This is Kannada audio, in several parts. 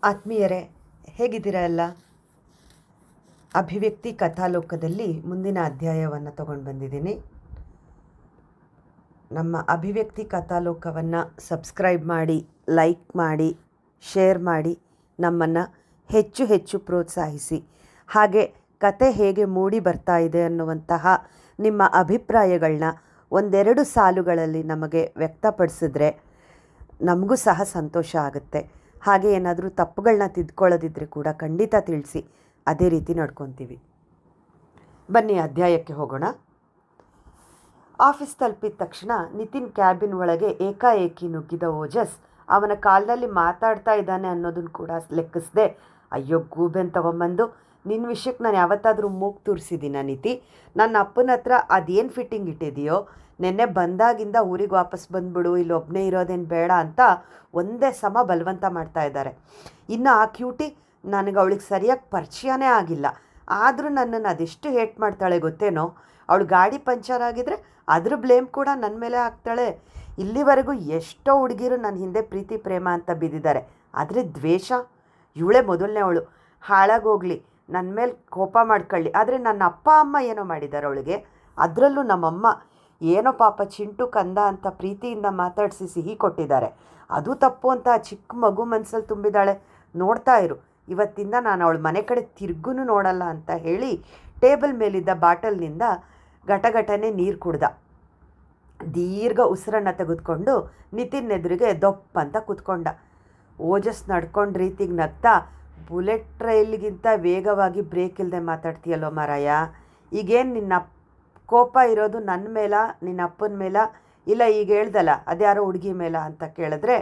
ಆತ್ಮೀಯರೇ, ಹೇಗಿದ್ದೀರಾ ಎಲ್ಲ? ಅಭಿವ್ಯಕ್ತಿ ಕಥಾಲೋಕದಲ್ಲಿ ಮುಂದಿನ ಅಧ್ಯಾಯವನ್ನು ತಗೊಂಡು ಬಂದಿದ್ದೀನಿ. ನಮ್ಮ ಅಭಿವ್ಯಕ್ತಿ ಕಥಾಲೋಕವನ್ನು ಸಬ್ಸ್ಕ್ರೈಬ್ ಮಾಡಿ, ಲೈಕ್ ಮಾಡಿ, ಶೇರ್ ಮಾಡಿ, ನಮ್ಮನ್ನು ಹೆಚ್ಚು ಹೆಚ್ಚು ಪ್ರೋತ್ಸಾಹಿಸಿ. ಹಾಗೆ ಕತೆ ಹೇಗೆ ಮೂಡಿ ಬರ್ತಾ ಇದೆ ಅನ್ನುವಂತಹ ನಿಮ್ಮ ಅಭಿಪ್ರಾಯಗಳನ್ನ ಒಂದೆರಡು ಸಾಲುಗಳಲ್ಲಿ ನಮಗೆ ವ್ಯಕ್ತಪಡಿಸಿದ್ರೆ ನಮಗೂ ಸಹ ಸಂತೋಷ ಆಗುತ್ತೆ. ಹಾಗೆ ಏನಾದರೂ ತಪ್ಪುಗಳನ್ನ ತಿದ್ಕೊಳ್ಳೋದಿದ್ರೆ ಕೂಡ ಖಂಡಿತ ತಿಳಿಸಿ, ಅದೇ ರೀತಿ ನಡ್ಕೊತೀವಿ. ಬನ್ನಿ ಅಧ್ಯಾಯಕ್ಕೆ ಹೋಗೋಣ. ಆಫೀಸ್ ತಲುಪಿದ ತಕ್ಷಣ ನಿತಿನ್ ಕ್ಯಾಬಿನ್ ಒಳಗೆ ಏಕಾಏಕಿ ನುಗ್ಗಿದ ಓಜಸ್ ಅವನ ಕಾಲ್ನಲ್ಲಿ ಮಾತಾಡ್ತಾ ಇದ್ದಾನೆ ಅನ್ನೋದನ್ನು ಕೂಡ ಲೆಕ್ಕಿಸದೆ, ಅಯ್ಯೋ ಗೂಬೆನ್ ತೊಗೊಂಬಂದು, ನಿನ್ನ ವಿಷಯಕ್ಕೆ ನಾನು ಯಾವತ್ತಾದರೂ ಮೂಗು ತೂರಿಸಿದ್ದೀನ ನಿತಿ? ನನ್ನ ಅಪ್ಪನ ಹತ್ರ ಅದೇನು ಫಿಟ್ಟಿಂಗ್ ಇಟ್ಟಿದೆಯೋ, ನೆನ್ನೆ ಬಂದಾಗಿಂದ ಊರಿಗೆ ವಾಪಸ್ ಬಂದುಬಿಡು, ಇಲ್ಲಿ ಒಬ್ಬನೇ ಇರೋದೇನು ಬೇಡ ಅಂತ ಒಂದೇ ಸಮ ಬಲವಂತ ಮಾಡ್ತಾ ಇದ್ದಾರೆ. ಇನ್ನು ಆ ಕ್ಯೂಟಿ ನನಗೆ ಅವಳಿಗೆ ಸರಿಯಾಗಿ ಪರಿಚಯನೇ ಆಗಿಲ್ಲ, ಆದರೂ ನನ್ನನ್ನು ಅದೆಷ್ಟು ಹೇಟ್ ಮಾಡ್ತಾಳೆ ಗೊತ್ತೇನೋ. ಅವಳು ಗಾಡಿ ಪಂಚರ್ ಆಗಿದ್ರೆ ಅದ್ರ ಬ್ಲೇಮ್ ಕೂಡ ನನ್ನ ಮೇಲೆ ಹಾಕ್ತಾಳೆ. ಇಲ್ಲಿವರೆಗೂ ಎಷ್ಟೋ ಹುಡುಗಿರು ನನ್ನ ಹಿಂದೆ ಪ್ರೀತಿ ಪ್ರೇಮ ಅಂತ ಬಿದ್ದಿದ್ದಾರೆ, ಆದರೆ ದ್ವೇಷ ಇವಳೇ ಮೊದಲನೇ. ಅವಳು ಹಾಳಾಗೋಗಲಿ, ನನ್ನ ಮೇಲೆ ಕೋಪ ಮಾಡ್ಕೊಳ್ಳಿ, ಆದರೆ ನನ್ನ ಅಪ್ಪ ಅಮ್ಮ ಏನೋ ಮಾಡಿದ್ದಾರೆ ಅವಳಿಗೆ. ಅದರಲ್ಲೂ ನಮ್ಮಮ್ಮ ಏನೋ ಪಾಪ ಚಿಂಟು ಕಂದ ಅಂತ ಪ್ರೀತಿಯಿಂದ ಮಾತಾಡಿಸಿ ಸಿಹಿ ಕೊಟ್ಟಿದ್ದಾರೆ, ಅದು ತಪ್ಪು ಅಂತ ಆ ಚಿಕ್ಕ ಮಗು ಮನಸ್ಸಲ್ಲಿ ತುಂಬಿದ್ದಾಳೆ. ನೋಡ್ತಾ ಇರು, ಇವತ್ತಿಂದ ನಾನು ಅವಳ ಮನೆ ಕಡೆ ತಿರ್ಗೂ ನೋಡಲ್ಲ ಅಂತ ಹೇಳಿ ಟೇಬಲ್ ಮೇಲಿದ್ದ ಬಾಟಲ್ನಿಂದ ಘಟಘಟನೆ ನೀರು ಕುಡ್ದ. ದೀರ್ಘ ಉಸಿರನ್ನು ತೆಗೆದುಕೊಂಡು ನಿತಿನ್ ಎದುರಿಗೆ ದೊಪ್ಪ ಅಂತ ಕೂತ್ಕೊಂಡ. ಓಜಸ್ ನಡ್ಕೊಂಡು ರೀತಿಗೆ ನಗ್ತಾ, ಬುಲೆಟ್ ಟ್ರೈಲ್ಗಿಂತ ವೇಗವಾಗಿ ಬ್ರೇಕ್ ಇಲ್ಲದೆ ಮಾತಾಡ್ತೀಯಲ್ಲೋ ಮಾರಾಯ, ಈಗೇನು ನಿನ್ನ ಕೋಪ ಇರೋದು ನನ್ನ ಮೇಲ, ನಿನ್ನ ಅಪ್ಪನ ಮೇಲ, ಇಲ್ಲ ಈಗ ಹೇಳ್ದಲ್ಲ ಅದ್ಯಾರೋ ಹುಡುಗಿ ಮೇಲ ಅಂತ ಕೇಳಿದ್ರೆ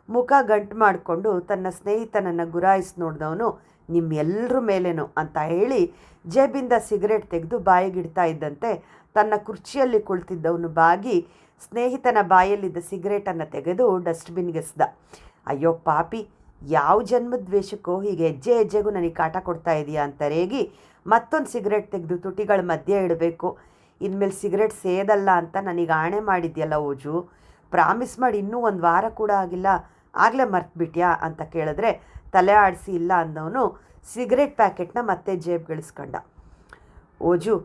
ಮುಖ ಗಂಟು ಮಾಡಿಕೊಂಡು ತನ್ನ ಸ್ನೇಹಿತನನ್ನು ಗುರಾಯಿಸಿ ನೋಡಿದವನು, ನಿಮ್ಮೆಲ್ಲರ ಮೇಲೇನು ಅಂತ ಹೇಳಿ ಜೇಬಿಂದ ಸಿಗರೇಟ್ ತೆಗೆದು ಬಾಯಿಗಿಡ್ತಾ ಇದ್ದಂತೆ ತನ್ನ ಕುರ್ಚಿಯಲ್ಲಿ ಕುಳಿತಿದ್ದವನು ಬಾಗಿ ಸ್ನೇಹಿತನ ಬಾಯಲ್ಲಿದ್ದ ಸಿಗರೇಟನ್ನು ತೆಗೆದು ಡಸ್ಟ್ಬಿನ್ಗೆಸ್ದ. ಅಯ್ಯೋ ಪಾಪಿ, ಯಾವ ಜನ್ಮದ ದ್ವೇಷಕ್ಕೋ ಹೀಗೆ ಹೆಜ್ಜೆ ಹೆಜ್ಜೆಗೂ ನನಗೆ ಕಾಟ ಕೊಡ್ತಾ ಇದೆಯಾ ಅಂತ ರೇಗಿ ಮತ್ತೊಂದು ಸಿಗರೇಟ್ ತೆಗೆದು ತುಟಿಗಳ ಮಧ್ಯೆ ಇಡಬೇಕು. ಇನ್ಮೇಲೆ ಸಿಗರೇಟ್ ಸೇದಲ್ಲ ಅಂತ ನನಗೆ ಆಣೆ ಮಾಡಿದ್ಯಲ್ಲ ಓಜು, ಪ್ರಾಮಿಸ್ ಮಾಡಿ ಇನ್ನೂ ಒಂದು ವಾರ ಕೂಡ ಆಗಿಲ್ಲ, ಆಗಲೇ ಮರ್ತ್ಬಿಟ್ಯಾ ಅಂತ ಕೇಳಿದ್ರೆ ತಲೆ ಆಡಿಸಿ ಇಲ್ಲ ಅಂದವನು ಸಿಗರೇಟ್ ಪ್ಯಾಕೆಟ್ನ ಮತ್ತೆ ಜೇಬ್ಗಳಿಸ್ಕೊಂಡ. ಓಜು,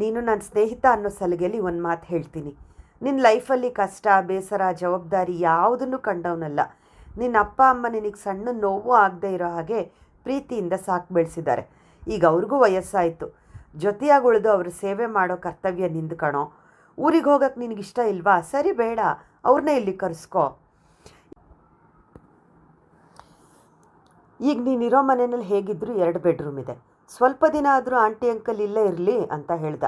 ನೀನು ನನ್ನ ಸ್ನೇಹಿತ ಅನ್ನೋ ಸಲಿಗೆಯಲ್ಲಿ ಒಂದು ಮಾತು ಹೇಳ್ತೀನಿ. ನಿನ್ನ ಲೈಫಲ್ಲಿ ಕಷ್ಟ, ಬೇಸರ, ಜವಾಬ್ದಾರಿ ಯಾವುದನ್ನು ಕಂಡವನಲ್ಲ. ನಿನ್ನ ಅಪ್ಪ ಅಮ್ಮ ನಿನಗೆ ಸಣ್ಣ ನೋವು ಆಗದೆ ಇರೋ ಹಾಗೆ ಪ್ರೀತಿಯಿಂದ ಸಾಕು ಬೆಳೆಸಿದ್ದಾರೆ. ಈಗ ಅವ್ರಿಗೂ ವಯಸ್ಸಾಯಿತು, ಜೊತೆಯಾಗಿ ಉಳಿದು ಅವ್ರ ಸೇವೆ ಮಾಡೋ ಕರ್ತವ್ಯ ನಿಂದು ಕಣೋ. ಊರಿಗೆ ಹೋಗೋಕ್ಕೆ ನಿನಗಿಷ್ಟ ಇಲ್ವಾ? ಸರಿ, ಬೇಡ, ಅವ್ರನ್ನೇ ಇಲ್ಲಿ ಕರೆಸ್ಕೋ. ಈಗ ನೀನಿರೋ ಮನೆಯಲ್ಲಿ ಹೇಗಿದ್ದರೂ 2 ಬೆಡ್ರೂಮ್ ಇದೆ, ಸ್ವಲ್ಪ ದಿನ ಆದರೂ ಆಂಟಿ ಅಂಕಲ್ ಇಲ್ಲೇ ಇರಲಿ ಅಂತ ಹೇಳ್ದ.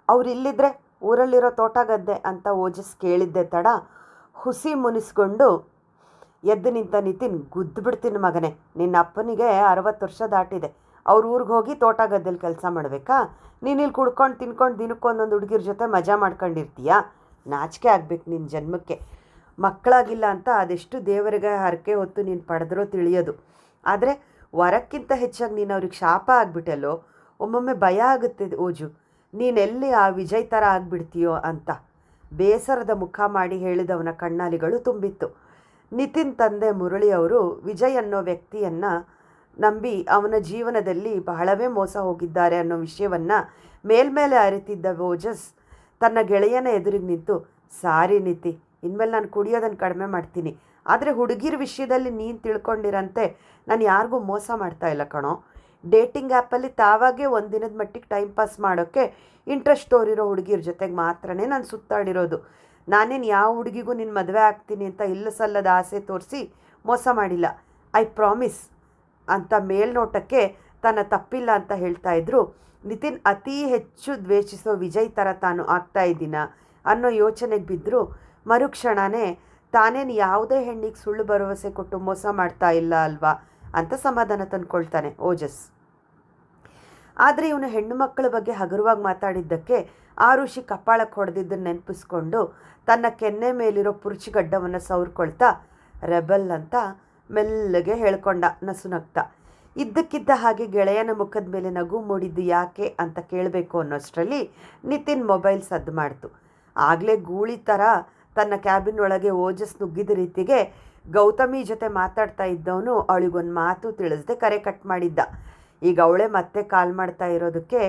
ಅವ್ರು ಇಲ್ಲಿದ್ದರೆ ಊರಲ್ಲಿರೋ ತೋಟ ಗದ್ದೆ ಅಂತ ಓಜಸ್ ಕೇಳಿದ್ದೆ ತಡ ಹುಸಿ ಮುನಿಸ್ಕೊಂಡು ಎದ್ದು ನಿಂತ ನಿತಿನ್, ಗುದ್ದು ಬಿಡ್ತೀನಿ ಮಗನೇ, ನಿನ್ನ ಅಪ್ಪನಿಗೆ 60 ವರ್ಷ ದಾಟಿದೆ, ಅವ್ರ ಊರಿಗೆ ಹೋಗಿ ತೋಟ ಗದ್ದೆಲಿ ಕೆಲಸ ಮಾಡಬೇಕಾ? ನೀನಿಲ್ಲಿ ಕುಡ್ಕೊಂಡು ತಿನ್ಕೊಂಡು ದಿನಕ್ಕೊಂದೊಂದು ಹುಡುಗಿರ ಜೊತೆ ಮಜಾ ಮಾಡ್ಕೊಂಡಿರ್ತೀಯಾ? ನಾಚಿಕೆ ಆಗ್ಬೇಕು ನಿನ್ನ ಜನ್ಮಕ್ಕೆ. ಮಕ್ಕಳಾಗಿಲ್ಲ ಅಂತ ಅದೆಷ್ಟು ದೇವರಿಗೆ ಹರಕೆ ಹೊತ್ತು ನೀನು ಪಡೆದ್ರೋ ತಿಳಿಯೋದು, ಆದರೆ ವರಕ್ಕಿಂತ ಹೆಚ್ಚಾಗಿ ನೀನು ಅವ್ರಿಗೆ ಶಾಪ ಆಗಿಬಿಟ್ಟಲ್ಲೋ. ಒಮ್ಮೊಮ್ಮೆ ಭಯ ಆಗುತ್ತೆ ಓಜು, ನೀನೆಲ್ಲಿ ಆ ವಿಜಯ್ ಥರ ಆಗಿಬಿಡ್ತೀಯೋ ಅಂತ. ಬೇಸರದ ಮುಖ ಮಾಡಿ ಹೇಳಿದವನ ಕಣ್ಣಾಲಿಗಳು ತುಂಬಿತ್ತು. ನಿತಿನ್ ತಂದೆ ಮುರಳಿ ಅವರು ವಿಜಯ್ ಅನ್ನೋ ವ್ಯಕ್ತಿಯನ್ನು ನಂಬಿ ಅವನ ಜೀವನದಲ್ಲಿ ಬಹಳವೇ ಮೋಸ ಹೋಗಿದ್ದಾರೆ ಅನ್ನೋ ವಿಷಯವನ್ನು ಮೇಲ್ಮೇಲೆ ಅರಿತಿದ್ದ ಓಜಸ್ ತನ್ನ ಗೆಳೆಯನ ಎದುರಿಗೆ ನಿಂತು, ಸಾರಿ ನಿತಿ, ಇನ್ಮೇಲೆ ನಾನು ಕುಡಿಯೋದನ್ನು ಕಡಿಮೆ ಮಾಡ್ತೀನಿ, ಆದರೆ ಹುಡುಗಿರ ವಿಷಯದಲ್ಲಿ ನೀನು ತಿಳ್ಕೊಂಡಿರಂತೆ ನಾನು ಯಾರಿಗೂ ಮೋಸ ಮಾಡ್ತಾ ಇಲ್ಲ ಕಣೋ. ಡೇಟಿಂಗ್ ಆ್ಯಪಲ್ಲಿ ತಾವಾಗೇ ಒಂದು ದಿನದ ಮಟ್ಟಿಗೆ ಟೈಮ್ ಪಾಸ್ ಮಾಡೋಕ್ಕೆ ಇಂಟ್ರೆಸ್ಟ್ ತೋರಿರೋ ಹುಡುಗಿರ ಜೊತೆಗೆ ಮಾತ್ರನೇ ನಾನು ಸುತ್ತಾಡಿರೋದು. ನಾನೇನು ಯಾವ ಹುಡುಗಿಗೂ ನಿನ್ನ ಮದುವೆ ಆಗ್ತೀನಿ ಅಂತ ಇಲ್ಲ ಸಲ್ಲದ ಆಸೆ ತೋರಿಸಿ ಮೋಸ ಮಾಡಿಲ್ಲ, ಐ ಪ್ರಾಮಿಸ್ ಅಂತ ಮೇಲ್ನೋಟಕ್ಕೆ ತನ್ನ ತಪ್ಪಿಲ್ಲ ಅಂತ ಹೇಳ್ತಾ ಇದ್ರು. ನಿತಿನ್ ಅತೀ ಹೆಚ್ಚು ದ್ವೇಷಿಸೋ ವಿಜಯ್ ಥರ ತಾನು ಆಗ್ತಾ ಇದ್ದೀನ ಅನ್ನೋ ಯೋಚನೆಗೆ ಬಿದ್ದರೂ ಮರುಕ್ಷಣನೇ ತಾನೇನು ಯಾವುದೇ ಹೆಣ್ಣಿಗೆ ಸುಳ್ಳು ಭರವಸೆ ಕೊಟ್ಟು ಮೋಸ ಮಾಡ್ತಾ ಇಲ್ಲ ಅಲ್ವಾ ಅಂತ ಸಮಾಧಾನ ತಂದ್ಕೊಳ್ತಾನೆ ಓಜಸ್. ಆದರೆ ಇವನು ಹೆಣ್ಣು ಮಕ್ಕಳ ಬಗ್ಗೆ ಹಗುರವಾಗಿ ಮಾತಾಡಿದ್ದಕ್ಕೆ ಆರುಷಿ ಕಪಾಳಕ್ಕೆ ಹೊಡೆದಿದ್ದನ್ನು ನೆನಪಿಸ್ಕೊಂಡು ತನ್ನ ಕೆನ್ನೆ ಮೇಲಿರೋ ಪುರುಚಿಗಡ್ಡವನ್ನು ಸವರ್ಕೊಳ್ತಾ ರೆಬಲ್ ಅಂತ ಮೆಲ್ಲಗೆ ಹೇಳ್ಕೊಂಡ ನಸುನಗ್ತಾ. ಇದ್ದಕ್ಕಿದ್ದ ಹಾಗೆ ಗೆಳೆಯನ ಮುಖದ ಮೇಲೆ ನಗು ಮೂಡಿದ್ದು ಯಾಕೆ ಅಂತ ಕೇಳಬೇಕು ಅನ್ನೋಷ್ಟರಲ್ಲಿ ನಿತಿನ್ ಮೊಬೈಲ್ ಸದ್ದು ಮಾಡ್ತು. ಆಗಲೇ ಗೂಳಿ ಥರ ತನ್ನ ಕ್ಯಾಬಿನ್ ಒಳಗೆ ಓಜಸ್ ನುಗ್ಗಿದ ರೀತಿಗೆ ಗೌತಮಿ ಜೊತೆ ಮಾತಾಡ್ತಾ ಇದ್ದವನು ಅವಳಿಗೊಂದು ಮಾತು ತಿಳಿಸ್ದೆ ಕರೆ ಕಟ್ ಮಾಡಿದ್ದ. ಈಗ ಅವಳೇ ಮತ್ತೆ ಕಾಲ್ ಮಾಡ್ತಾ ಇರೋದಕ್ಕೆ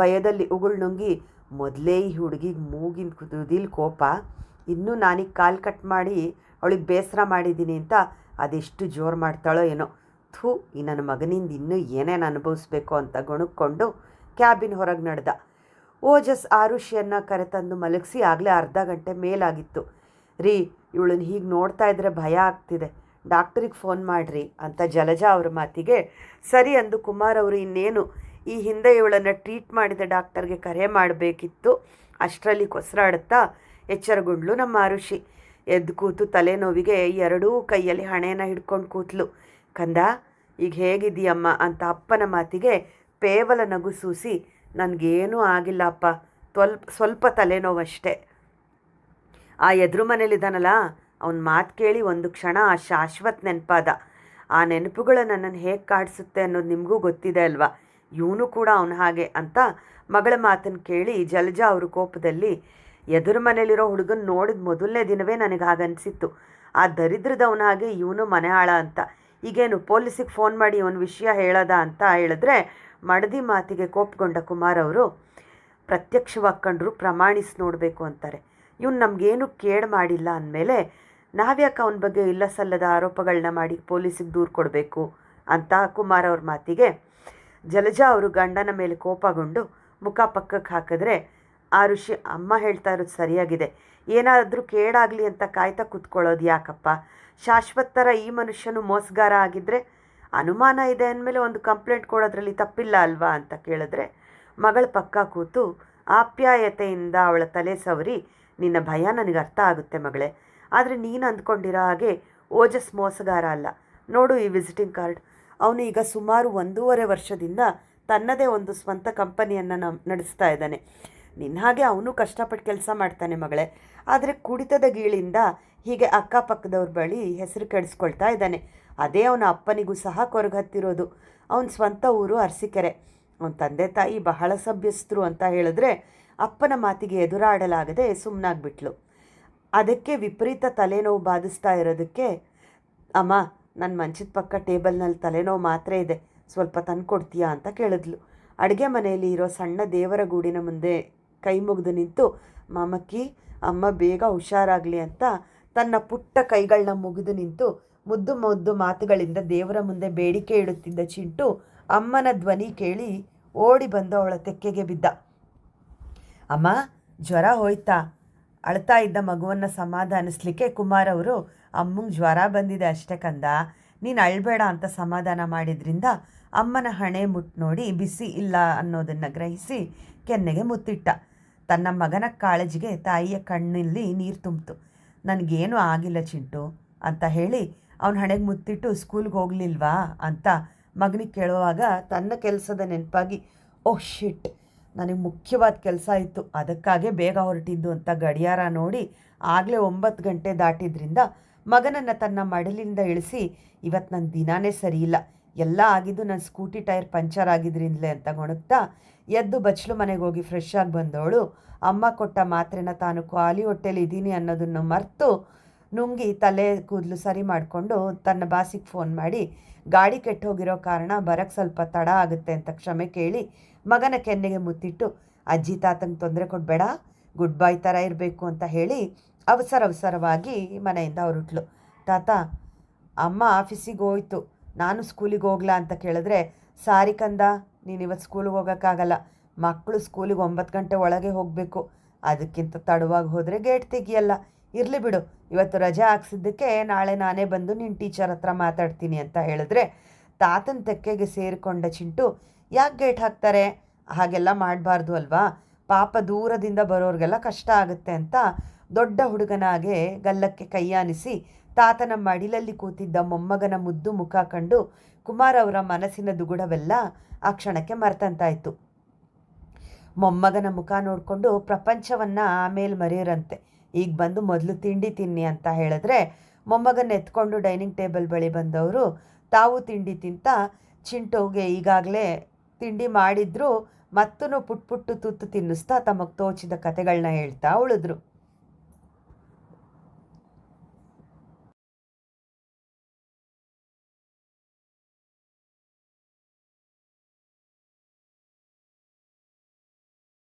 ಭಯದಲ್ಲಿ ನುಂಗಿ, ಮೊದಲೇ ಈ ಹುಡುಗಿಗೆ ಮೂಗಿನ ಕುದುದಿಲ್ ಕೋಪ, ಇನ್ನೂ ನಾನೀಗ ಕಾಲ್ ಕಟ್ ಮಾಡಿ ಅವಳಿಗೆ ಬೇಸರ ಮಾಡಿದ್ದೀನಿ ಅಂತ ಅದೆಷ್ಟು ಜೋರು ಮಾಡ್ತಾಳೋ ಏನೋ. ಥೂ, ಈ ನನ್ನ ಮಗನಿಂದ ಇನ್ನೂ ಏನೇನು ಅನುಭವಿಸ್ಬೇಕು ಅಂತ ಗೊಣಕ್ಕೊಂಡು ಕ್ಯಾಬಿನ್ ಹೊರಗೆ ನಡೆದ. ಓಜಸ್ ಆರುಷಿಯನ್ನು ಕರೆತಂದು ಮಲಗಿಸಿ ಆಗಲೇ ಅರ್ಧ ಗಂಟೆ ಮೇಲಾಗಿತ್ತು. ರೀ, ಇವಳನ್ನ ಹೀಗೆ ನೋಡ್ತಾ ಇದ್ರೆ ಭಯ ಆಗ್ತಿದೆ, ಡಾಕ್ಟ್ರಿಗೆ ಫೋನ್ ಮಾಡಿರಿ ಅಂತ ಜಲಜಾ ಅವ್ರ ಮಾತಿಗೆ ಸರಿ ಅಂದು ಕುಮಾರ್ ಅವರು ಇನ್ನೇನು ಈ ಹಿಂದೆ ಇವಳನ್ನು ಟ್ರೀಟ್ ಮಾಡಿದ ಡಾಕ್ಟರ್ಗೆ ಕರೆ ಮಾಡಬೇಕಿತ್ತು ಅಷ್ಟರಲ್ಲಿ ಕೊಸರಾಡುತ್ತಾ ಎಚ್ಚರಗೊಂಡ್ಲು ನಮ್ಮ ಆರುಷಿ. ಎದ್ದು ಕೂತು ತಲೆನೋವಿಗೆ ಎರಡೂ ಕೈಯಲ್ಲಿ ಹಣೆಯನ್ನು ಹಿಡ್ಕೊಂಡು ಕೂತ್ಲು. ಕಂದ, ಈಗ ಹೇಗಿದ್ದೀಯಮ್ಮ ಅಂತ ಅಪ್ಪನ ಮಾತಿಗೆ ಪೇವಲ ನಗು ಸೂಸಿ, ನನಗೇನೂ ಆಗಿಲ್ಲ ಅಪ್ಪ, ಸ್ವಲ್ಪ ತಲೆನೋವಷ್ಟೇ. ಆ ಎದುರು ಮನೇಲಿದ್ದಾನಲ್ಲ, ಅವನ ಮಾತು ಕೇಳಿ ಒಂದು ಕ್ಷಣ ಆ ಶಾಶ್ವತ ನೆನಪಾದ. ಆ ನೆನಪುಗಳು ನನ್ನನ್ನು ಹೇಗೆ ಕಾಡಿಸುತ್ತೆ ಅನ್ನೋದು ನಿಮಗೂ ಗೊತ್ತಿದೆ ಅಲ್ವಾ, ಇವನು ಕೂಡ ಅವನು ಹಾಗೆ ಅಂತ ಮಗಳ ಮಾತನ್ನು ಕೇಳಿ ಜಲಜಾ ಅವರು ಕೋಪದಲ್ಲಿ, ಎದುರು ಮನೇಲಿರೋ ಹುಡುಗನ ನೋಡಿದ ಮೊದಲನೇ ದಿನವೇ ನನಗೆ ಹಾಗನ್ಸಿತ್ತು, ಆ ದರಿದ್ರದವನ ಹಾಗೆ ಇವನು ಮನೆ ಹಾಳ ಅಂತ. ಈಗೇನು ಪೊಲೀಸಿಗೆ ಫೋನ್ ಮಾಡಿ ಇವನ ವಿಷಯ ಹೇಳೋದ ಅಂತ ಹೇಳಿದ್ರೆ ಮಡದಿ ಮಾತಿಗೆ ಕೋಪಗೊಂಡ ಕುಮಾರ್ ಅವರು, ಪ್ರತ್ಯಕ್ಷವಾಗಿ ಕಂಡ್ರು ಪ್ರಮಾಣಿಸಿ ನೋಡಬೇಕು ಅಂತಾರೆ. ಇವನು ನಮಗೇನು ಕೇಡು ಮಾಡಿಲ್ಲ ಅಂದಮೇಲೆ ನಾವ್ಯಾಕೆ ಅವನ ಬಗ್ಗೆ ಇಲ್ಲ ಸಲ್ಲದ ಆರೋಪಗಳನ್ನ ಮಾಡಿ ಪೊಲೀಸಿಗೆ ದೂರು ಕೊಡಬೇಕು ಅಂತ ಕುಮಾರ್ ಅವ್ರ ಮಾತಿಗೆ ಜಲಜಾ ಅವರು ಗಂಡನ ಮೇಲೆ ಕೋಪಗೊಂಡು ಮುಖ ಪಕ್ಕಕ್ಕೆ ಹಾಕಿದ್ರೆ, ಆರುಷಿ, ಅಮ್ಮ ಹೇಳ್ತಾ ಇರೋದು ಸರಿಯಾಗಿದೆ, ಏನಾದರೂ ಕೇಡಾಗಲಿ ಅಂತ ಕಾಯ್ತಾ ಕೂತ್ಕೊಳ್ಳೋದು ಯಾಕಪ್ಪ, ಶಾಶ್ವತ ಥರ ಈ ಮನುಷ್ಯನು ಮೋಸಗಾರ ಆಗಿದ್ದರೆ ಅನುಮಾನ ಇದೆ ಅಂದಮೇಲೆ ಒಂದು ಕಂಪ್ಲೇಂಟ್ ಕೊಡೋದ್ರಲ್ಲಿ ತಪ್ಪಿಲ್ಲ ಅಲ್ವಾ ಅಂತ ಕೇಳಿದ್ರೆ ಮಗಳ ಪಕ್ಕ ಕೂತು ಆಪ್ಯಾಯತೆಯಿಂದ ಅವಳ ತಲೆ ಸವರಿ, ನಿನ್ನ ಭಯ ನನಗೆ ಅರ್ಥ ಆಗುತ್ತೆ ಮಗಳೇ, ಆದರೆ ನೀನು ಅಂದ್ಕೊಂಡಿರೋ ಹಾಗೆ ಓಜಸ್ ಮೋಸಗಾರ ಅಲ್ಲ. ನೋಡು ಈ ವಿಸಿಟಿಂಗ್ ಕಾರ್ಡ್, ಅವನು ಈಗ ಸುಮಾರು 1.5 ವರ್ಷದಿಂದ ತನ್ನದೇ ಒಂದು ಸ್ವಂತ ಕಂಪನಿಯನ್ನು ನಡೆಸ್ತಾ ಇದ್ದಾನೆ. ನಿನ್ನ ಹಾಗೆ ಅವನು ಕಷ್ಟಪಟ್ಟು ಕೆಲಸ ಮಾಡ್ತಾನೆ ಮಗಳೇ, ಆದರೆ ಕುಡಿತದ ಗೀಳಿಂದ ಹೀಗೆ ಅಕ್ಕಪಕ್ಕದವ್ರ ಬಳಿ ಹೆಸರು ಕೆಡಿಸ್ಕೊಳ್ತಾ ಇದ್ದಾನೆ. ಅದೇ ಅವನ ಅಪ್ಪನಿಗೂ ಸಹ ಕೊರಗತ್ತಿರೋದು. ಅವನ ಸ್ವಂತ ಊರು ಅರಸೀಕೆರೆ. ಅವನ ತಂದೆ ತಾಯಿ ಬಹಳ ಸಭ್ಯಸ್ಥರು ಅಂತ ಹೇಳಿದ್ರೆ ಅಪ್ಪನ ಮಾತಿಗೆ ಎದುರಾಡಲಾಗದೆ ಸುಮ್ಮನಾಗ್ಬಿಟ್ಲು. ಅದಕ್ಕೆ ವಿಪರೀತ ತಲೆನೋವು ಬಾಧಿಸ್ತಾ ಇರೋದಕ್ಕೆ, ಅಮ್ಮ, ನನ್ನ ಮಂಚದ ಪಕ್ಕ ಟೇಬಲ್ನಲ್ಲಿ ತಲೆನೋವು ಮಾತ್ರೆ ಇದೆ, ಸ್ವಲ್ಪ ತಂದುಕೊಡ್ತೀಯಾ ಅಂತ ಕೇಳಿದ್ಲು. ಅಡುಗೆ ಮನೆಯಲ್ಲಿ ಇರೋ ಸಣ್ಣ ದೇವರ ಗೂಡಿನ ಮುಂದೆ ಕೈ ಮುಗಿದು ನಿಂತು, ಮಾಮಕ್ಕಿ, ಅಮ್ಮ ಬೇಗ ಹುಷಾರಾಗಲಿ ಅಂತ ತನ್ನ ಪುಟ್ಟ ಕೈಗಳನ್ನ ಮುಗಿದು ನಿಂತು ಮುದ್ದು ಮುದ್ದು ಮಾತುಗಳಿಂದ ದೇವರ ಮುಂದೆ ಬೇಡಿಕೆ ಇಡುತ್ತಿದ್ದ ಚಿಂಟು ಅಮ್ಮನ ಧ್ವನಿ ಕೇಳಿ ಓಡಿ ಬಂದು ಅವಳ ತೆಕ್ಕೆಗೆ ಬಿದ್ದ. ಅಮ್ಮ, ಜ್ವರ ಹೋಯ್ತಾ? ಅಳ್ತಾ ಇದ್ದ ಮಗುವನ್ನು ಸಮಾಧಾನಿಸ್ಲಿಕ್ಕೆ ಕುಮಾರ್ ಅವರು, ಅಮ್ಮಂಗೆ ಜ್ವರ ಬಂದಿದೆ ಅಷ್ಟೇ ಕಂದ, ನೀನು ಅಳ್ಬೇಡ ಅಂತ ಸಮಾಧಾನ ಮಾಡಿದ್ರಿಂದ ಅಮ್ಮನ ಹಣೆ ಮುಟ್ಟು ನೋಡಿ ಬಿಸಿ ಇಲ್ಲ ಅನ್ನೋದನ್ನು ಗ್ರಹಿಸಿ ಕೆನ್ನೆಗೆ ಮುತ್ತಿಟ್ಟ. ತನ್ನ ಮಗನ ಕಾಳಜಿಗೆ ತಾಯಿಯ ಕಣ್ಣಲ್ಲಿ ನೀರು ತುಂಬಿತು. ನನಗೇನು ಆಗಿಲ್ಲ ಚಿಂಟು ಅಂತ ಹೇಳಿ ಅವನ ಹಣೆಗೆ ಮುತ್ತಿಟ್ಟು ಸ್ಕೂಲ್ಗೆ ಹೋಗಲಿಲ್ವಾ ಅಂತ ಮಗನಿಗೆ ಕೇಳುವಾಗ ತನ್ನ ಕೆಲಸದ ನೆನಪಾಗಿ, ಓಹ್ ಶಿಟ್, ನನಗೆ ಮುಖ್ಯವಾದ ಕೆಲಸ ಇತ್ತು, ಅದಕ್ಕಾಗೇ ಬೇಗ ಹೊರಟಿದ್ದು ಅಂತ ಗಡಿಯಾರ ನೋಡಿ ಆಗಲೇ 9 ಗಂಟೆ ದಾಟಿದ್ರಿಂದ ಮಗನನ್ನು ತನ್ನ ಮಡಲಿಂದ ಇಳಿಸಿ, ಇವತ್ತು ನನ್ನ ದಿನಾನೇ ಸರಿಯಿಲ್ಲ, ಎಲ್ಲ ಆಗಿದ್ದು ನನ್ನ ಸ್ಕೂಟಿ ಟೈರ್ ಪಂಚರ್ ಆಗಿದ್ರಿಂದಲೇ ಅಂತ ಗೊಣಗ್ತಾ ಎದ್ದು ಬಚ್ಚಲು ಮನೆಗೆ ಹೋಗಿ ಫ್ರೆಶ್ ಆಗಿ ಬಂದವಳು ಅಮ್ಮ ಕೊಟ್ಟ ಮಾತ್ರೆನ ತಾನು ಖಾಲಿ ಹೊಟ್ಟೆಲಿ ಇದ್ದೀನಿ ಅನ್ನೋದನ್ನು ಮರೆತು ನುಂಗಿ ತಲೆ ಕೂದಲು ಸರಿ ಮಾಡಿಕೊಂಡು ತನ್ನ ಬಾಸಿಗೆ ಫೋನ್ ಮಾಡಿ ಗಾಡಿ ಕೆಟ್ಟು ಹೋಗಿರೋ ಕಾರಣ ಬರೋಕ್ಕೆ ಸ್ವಲ್ಪ ತಡ ಆಗುತ್ತೆ ಅಂತ ಕ್ಷಮೆ ಕೇಳಿ ಮಗನ ಕೆನ್ನೆಗೆ ಮುತ್ತಿಟ್ಟು, ಅಜ್ಜಿ ತಾತಂಗೆ ತೊಂದರೆ ಕೊಡಬೇಡ, ಗುಡ್ ಬಾಯ್ ಥರ ಇರಬೇಕು ಅಂತ ಹೇಳಿ ಅವಸರವಾಗಿ ಮನೆಯಿಂದ ಹೊರಟ್ಲು. ತಾತ, ಅಮ್ಮ ಆಫೀಸಿಗೆ ಹೋಯ್ತು, ನಾನು ಸ್ಕೂಲಿಗೆ ಹೋಗ್ಲಾ ಅಂತ ಕೇಳಿದ್ರೆ, ಸಾರಿ ಕಂದ, ನೀನು ಇವತ್ತು ಸ್ಕೂಲಿಗೆ ಹೋಗೋಕ್ಕಾಗಲ್ಲ, ಮಕ್ಕಳು ಸ್ಕೂಲಿಗೆ 9 ಗಂಟೆ ಒಳಗೆ ಹೋಗಬೇಕು, ಅದಕ್ಕಿಂತ ತಡವಾಗಿ ಹೋದರೆ ಗೇಟ್ ತೆಗಿಯಲ್ಲ, ಇರಲಿ ಬಿಡು, ಇವತ್ತು ರಜೆ ಹಾಕ್ಸಿದ್ದಕ್ಕೆ ನಾಳೆ ನಾನೇ ಬಂದು ನಿನ್ನ ಟೀಚರ್ ಹತ್ರ ಮಾತಾಡ್ತೀನಿ ಅಂತ ಹೇಳಿದ್ರೆ ತಾತನ ತೆಕ್ಕೆಗೆ ಸೇರಿಕೊಂಡ ಚಿಂಟು, ಯಾಕೆ ಗೇಟ್ ಹಾಕ್ತಾರೆ, ಹಾಗೆಲ್ಲ ಮಾಡಬಾರ್ದು ಅಲ್ವಾ, ಪಾಪ ದೂರದಿಂದ ಬರೋರಿಗೆಲ್ಲ ಕಷ್ಟ ಆಗುತ್ತೆ ಅಂತ ದೊಡ್ಡ ಹುಡುಗನಾಗೆ ಗಲ್ಲಕ್ಕೆ ಕೈಯಾನಿಸಿ ತಾತನ ಮಡಿಲಲ್ಲಿ ಕೂತಿದ್ದ ಮೊಮ್ಮಗನ ಮುದ್ದು ಮುಖ ಕಂಡು ಕುಮಾರ್ ಅವರ ಮನಸ್ಸಿನ ದುಗುಡವೆಲ್ಲ ಆ ಕ್ಷಣಕ್ಕೆ ಮರ್ತಂತಾಯಿತು. ಮೊಮ್ಮಗನ ಮುಖ ನೋಡಿಕೊಂಡು ಪ್ರಪಂಚವನ್ನು ಆಮೇಲೆ ಮರೆಯರಂತೆ, ಈಗ ಬಂದು ಮೊದಲು ತಿಂಡಿ ತಿನ್ನಿ ಅಂತ ಹೇಳಿದ್ರೆ ಮೊಮ್ಮಗನ ಎತ್ಕೊಂಡು ಡೈನಿಂಗ್ ಟೇಬಲ್ ಬಳಿ ಬಂದವರು ತಾವು ತಿಂಡಿ ತಿಂತ ಚಿಂಟುಗೆ ಈಗಾಗಲೇ ತಿಂಡಿ ಮಾಡಿದ್ರು ಮತ್ತೂ ಪುಟ್ಟು ತುತ್ತು ತಿನ್ನಿಸ್ತಾ ತಮಗೆ ತೋಚಿದ ಕತೆಗಳನ್ನ ಹೇಳ್ತಾ ಉಳಿದ್ರು.